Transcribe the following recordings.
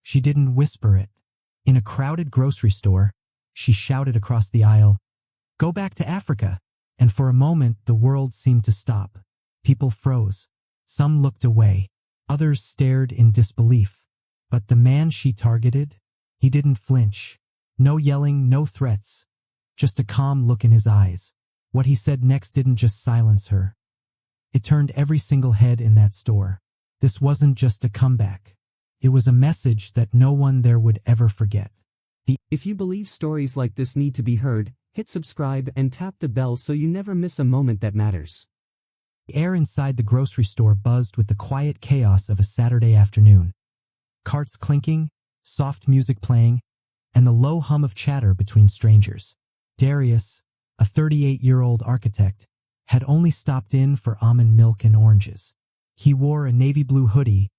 She didn't whisper it. In a crowded grocery store, she shouted across the aisle, "Go back to Africa!" And for a moment, the world seemed to stop. People froze. Some looked away. Others stared in disbelief. But the man she targeted, he didn't flinch. No yelling, no threats. Just a calm look in his eyes. What he said next didn't just silence her. It turned every single head in that store. This wasn't just a comeback. It was a message that no one there would ever forget. If you believe stories like this need to be heard, hit subscribe and tap the bell so you never miss a moment that matters. The air inside the grocery store buzzed with the quiet chaos of a Saturday afternoon. Carts clinking, soft music playing, and the low hum of chatter between strangers. Darius, a 38-year-old architect, had only stopped in for almond milk and oranges. He wore a navy blue hoodie,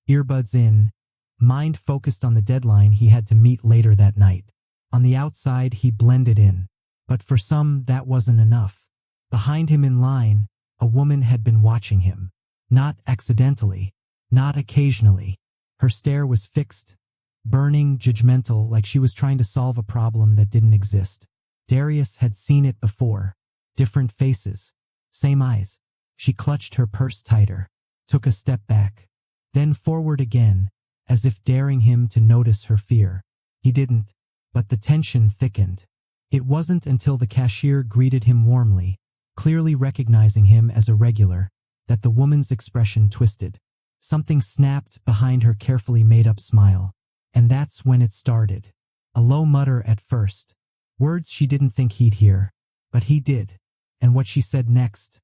earbuds in, mind focused on the deadline he had to meet later that night. On the outside, he blended in. But for some, that wasn't enough. Behind him in line, a woman had been watching him. Not accidentally, not occasionally. Her stare was fixed, burning, judgmental, like she was trying to solve a problem that didn't exist. Darius had seen it before. Different faces, same eyes. She clutched her purse tighter, took a step back, then forward again, as if daring him to notice her fear. He didn't, but the tension thickened. It wasn't until the cashier greeted him warmly, clearly recognizing him as a regular, that the woman's expression twisted. Something snapped behind her carefully made-up smile. And that's when it started. A low mutter at first. Words she didn't think he'd hear. But he did. And what she said next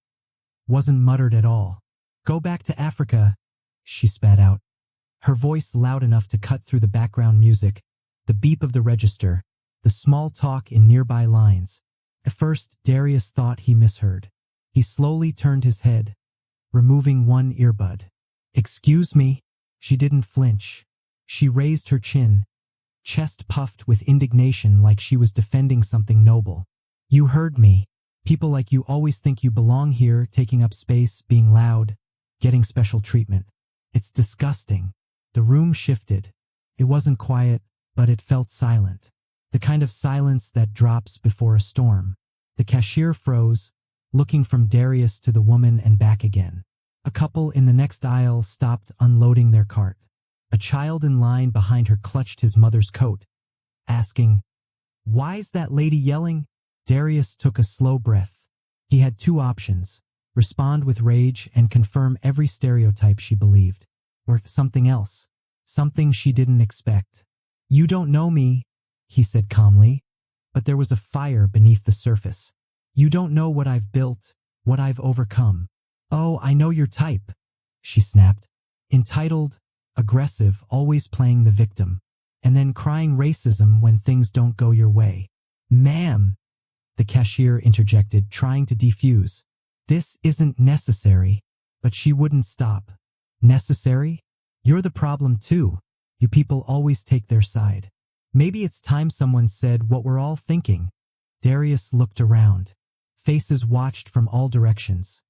wasn't muttered at all. "Go back to Africa," she spat out. Her voice loud enough to cut through the background music, the beep of the register, the small talk in nearby lines. At first, Darius thought he misheard. He slowly turned his head, removing one earbud. "Excuse me?" She didn't flinch. She raised her chin, chest puffed with indignation like she was defending something noble. "You heard me. People like you always think you belong here, taking up space, being loud, getting special treatment. It's disgusting." The room shifted. It wasn't quiet, but it felt silent. The kind of silence that drops before a storm. The cashier froze, looking from Darius to the woman and back again. A couple in the next aisle stopped unloading their cart. A child in line behind her clutched his mother's coat, asking, "Why's that lady yelling?" Darius took a slow breath. He had two options: respond with rage and confirm every stereotype she believed, or something else, something she didn't expect. "You don't know me," he said calmly, but there was a fire beneath the surface. "You don't know what I've built, what I've overcome." "Oh, I know your type," she snapped. Entitled, aggressive, always playing the victim, and then crying racism when things don't go your way. "Ma'am," the cashier interjected, trying to defuse. "This isn't necessary," but she wouldn't stop. "Necessary? You're the problem too. You people always take their side. Maybe it's time someone said what we're all thinking." Darius looked around. Faces watched from all directions.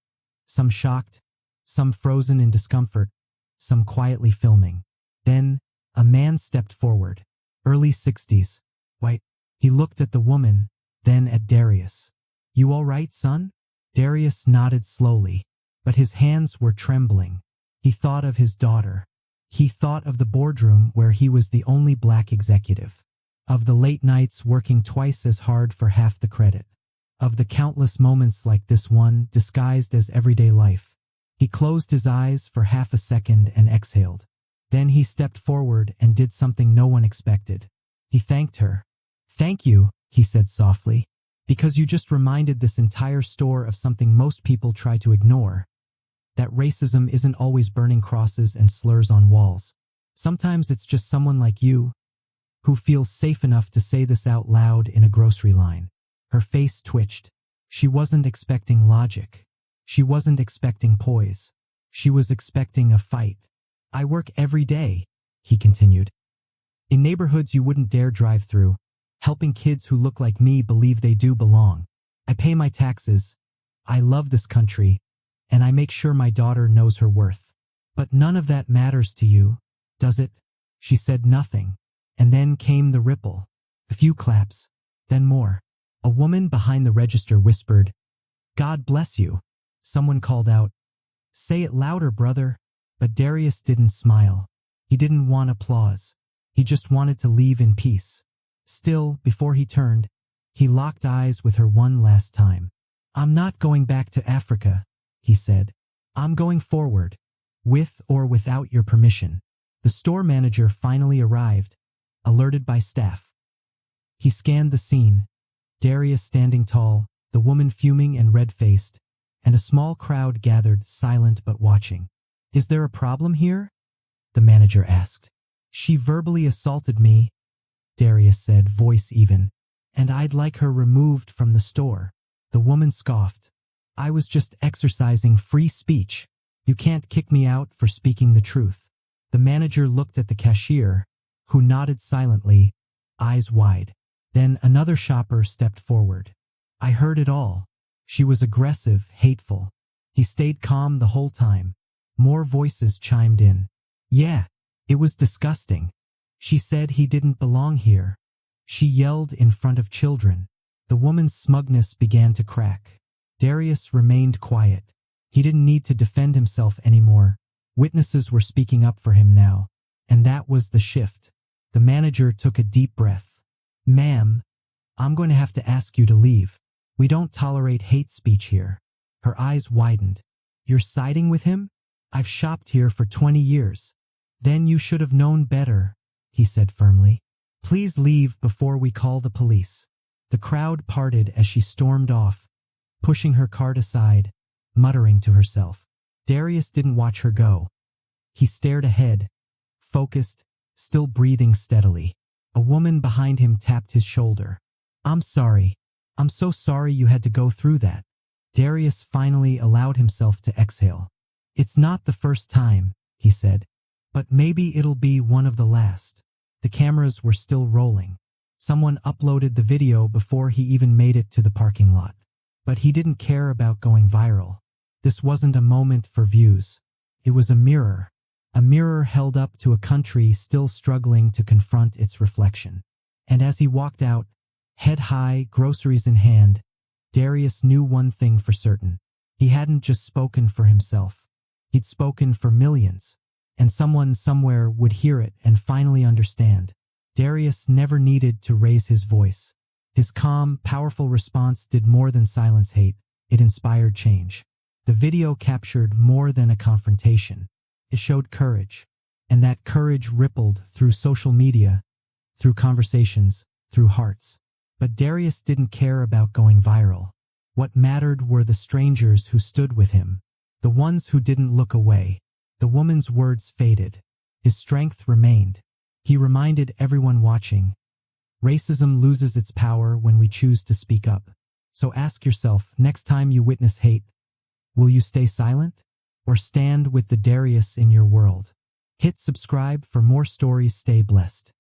Some shocked, some frozen in discomfort, some quietly filming. Then, a man stepped forward. Early 60s, white. He looked at the woman, then at Darius. "You all right, son?" Darius nodded slowly, but his hands were trembling. He thought of his daughter. He thought of the boardroom where he was the only black executive. Of the late nights working twice as hard for half the credit. Of the countless moments like this one, disguised as everyday life. He closed his eyes for half a second and exhaled. Then he stepped forward and did something no one expected. He thanked her. "Thank you," he said softly, "because you just reminded this entire store of something most people try to ignore. That racism isn't always burning crosses and slurs on walls. Sometimes it's just someone like you, who feels safe enough to say this out loud in a grocery line." Her face twitched. She wasn't expecting logic. She wasn't expecting poise. She was expecting a fight. "I work every day," he continued. "In neighborhoods you wouldn't dare drive through, helping kids who look like me believe they do belong. I pay my taxes. I love this country, and I make sure my daughter knows her worth. But none of that matters to you, does it?" She said nothing, and then came the ripple. A few claps, then more. A woman behind the register whispered, "God bless you." Someone called out, "Say it louder, brother." But Darius didn't smile. He didn't want applause. He just wanted to leave in peace. Still, before he turned, he locked eyes with her one last time. "I'm not going back to Africa," he said. "I'm going forward, with or without your permission." The store manager finally arrived, alerted by staff. He scanned the scene, Darius standing tall, the woman fuming and red-faced, and a small crowd gathered, silent but watching. "Is there a problem here?" the manager asked. "She verbally assaulted me," Darius said, voice even, "and I'd like her removed from the store." The woman scoffed. "I was just exercising free speech. You can't kick me out for speaking the truth." The manager looked at the cashier, who nodded silently, eyes wide. Then another shopper stepped forward. "I heard it all. She was aggressive, hateful." He stayed calm the whole time. More voices chimed in. "Yeah, it was disgusting. She said he didn't belong here." She yelled in front of children. The woman's smugness began to crack. Darius remained quiet. He didn't need to defend himself anymore. Witnesses were speaking up for him now. And that was the shift. The manager took a deep breath. "Ma'am, I'm going to have to ask you to leave. We don't tolerate hate speech here." Her eyes widened. "You're siding with him? I've shopped here for 20 years. Then you should have known better," he said firmly. "Please leave before we call the police." The crowd parted as she stormed off, pushing her cart aside, muttering to herself. Darius didn't watch her go. He stared ahead, focused, still breathing steadily. A woman behind him tapped his shoulder. "I'm sorry. I'm so sorry you had to go through that." Darius finally allowed himself to exhale. "It's not the first time," he said, "but maybe it'll be one of the last." The cameras were still rolling. Someone uploaded the video before he even made it to the parking lot. But he didn't care about going viral. This wasn't a moment for views. It was a mirror held up to a country still struggling to confront its reflection. And as he walked out, head high, groceries in hand, Darius knew one thing for certain. He hadn't just spoken for himself. He'd spoken for millions, and someone somewhere would hear it and finally understand. Darius never needed to raise his voice. His calm, powerful response did more than silence hate. It inspired change. The video captured more than a confrontation. It showed courage, and that courage rippled through social media, through conversations, through hearts. But Darius didn't care about going viral. What mattered were the strangers who stood with him, the ones who didn't look away. The woman's words faded. His strength remained. He reminded everyone watching, racism loses its power when we choose to speak up. So ask yourself, next time you witness hate, will you stay silent or stand with the Darius in your world? Hit subscribe for more stories. Stay blessed.